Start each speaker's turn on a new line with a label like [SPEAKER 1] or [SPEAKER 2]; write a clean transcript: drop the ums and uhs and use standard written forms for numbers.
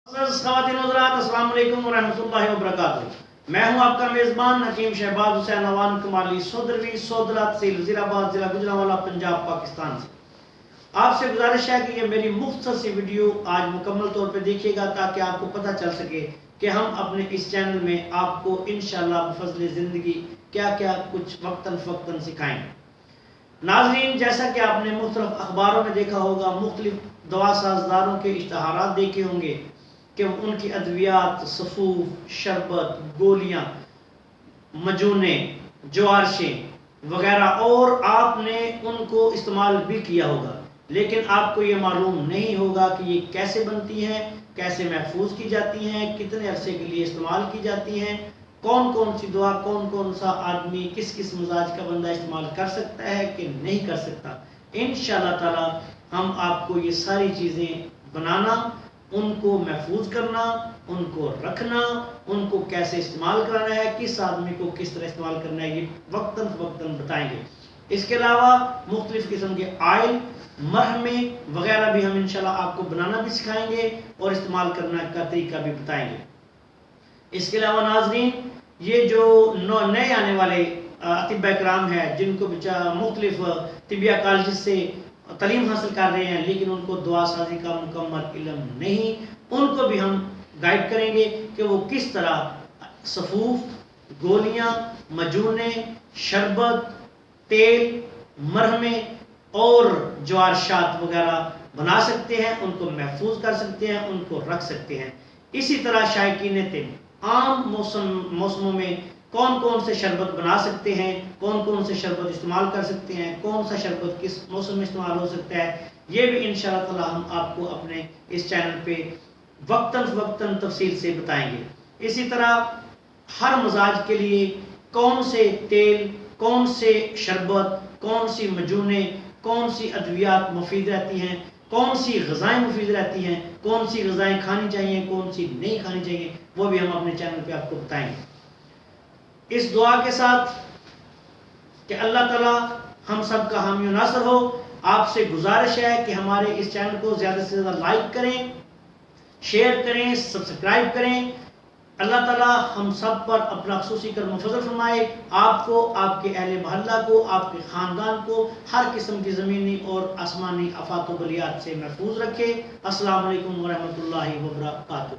[SPEAKER 1] خواتین حضرات السلام علیکم ورحمۃ اللہ وبرکاتہ۔ میں ہوں آپ کا میزبان حکیم شہباز حسین اوان کمالی سودروی سودرا تحصیل وزیر آباد ضلع گوجرانوالہ پنجاب پاکستان سے آپ سے گزارش ہے کہ یہ میری مختصر سی ویڈیو آج مکمل طور پہ دیکھیے گا تاکہ آپ کو پتہ چل سکے کہ ہم اپنے اس چینل میں آپ کو انشاءاللہ بفضل زندگی کیا کیا کچھ وقتاً فوقتاً سکھائیں گے۔ ناظرین، جیسا کہ آپ نے مختلف اخباروں میں دیکھا ہوگا، مختلف دوا سازداروں کے اشتہارات دیکھے ہوں گے کہ ان کی ادویات، سفوف، شربت، گولیاں، مجونے، جوارشیں وغیرہ، اور آپ نے ان کو استعمال بھی کیا ہوگا، لیکن آپ کو یہ معلوم نہیں ہوگا کہ یہ کیسے بنتی ہیں، کیسے محفوظ کی جاتی ہیں، کتنے عرصے کے لیے استعمال کی جاتی ہیں، کون کون سی دعا کون کون سا آدمی کس کس مزاج کا بندہ استعمال کر سکتا ہے کہ نہیں کر سکتا۔ انشاءاللہ تعالی ہم آپ کو یہ ساری چیزیں بنانا، ان کو محفوظ کرنا، ان کو رکھنا، ان کو کیسے استعمال کرانا ہے، کس آدمی کو کس طرح استعمال کرنا ہے، یہ وقتاً فوقتاً بتائیں گے۔ اس کے علاوہ مختلف قسم کے آئل، مرہمے وغیرہ بھی ہم انشاءاللہ آپ کو بنانا بھی سکھائیں گے اور استعمال کرنا کا طریقہ بھی بتائیں گے۔ اس کے علاوہ ناظرین، یہ جو نئے آنے والے اطباء کرام ہیں جن کو مختلف طبیہ کالجز سے تعلیم حاصل کر رہے ہیں لیکن ان کو دعا سازی کا مکمل علم نہیں، ان کو بھی ہم گائیڈ کریں گے کہ وہ کس طرح سفوف، گولیاں، مجونے، شربت، تیل، مرہمے اور جوارشات وغیرہ بنا سکتے ہیں، ان کو محفوظ کر سکتے ہیں، ان کو رکھ سکتے ہیں۔ اسی طرح شائقین طب عام موسموں میں کون کون سے شربت بنا سکتے ہیں، کون کون سے شربت استعمال کر سکتے ہیں، کون سا شربت کس موسم میں استعمال ہو سکتا ہے، یہ بھی انشاءاللہ تعالی ہم آپ کو اپنے اس چینل پہ وقتاً فوقتاً تفصیل سے بتائیں گے۔ اسی طرح ہر مزاج کے لیے کون سے تیل، کون سے شربت، کون سی مجونے، کون سی ادویات مفید رہتی ہیں، کون سی غذائیں مفید رہتی ہیں، کون سی غذائیں کھانی چاہیے، کون سی نہیں کھانی چاہیے، وہ بھی ہم اپنے چینل پہ آپ کو بتائیں گے۔ اس دعا کے ساتھ کہ اللہ تعالی ہم سب کا حامی و ناصر ہو، آپ سے گزارش ہے کہ ہمارے اس چینل کو زیادہ سے زیادہ لائک کریں، شیئر کریں، سبسکرائب کریں۔ اللہ تعالی ہم سب پر اپنا خصوصی کرم و فضل فرمائے، آپ کو، آپ کے اہل محلہ کو، آپ کے خاندان کو ہر قسم کی زمینی اور آسمانی آفات و بلیات سے محفوظ رکھے۔ السلام علیکم ورحمۃ اللہ وبرکاتہ۔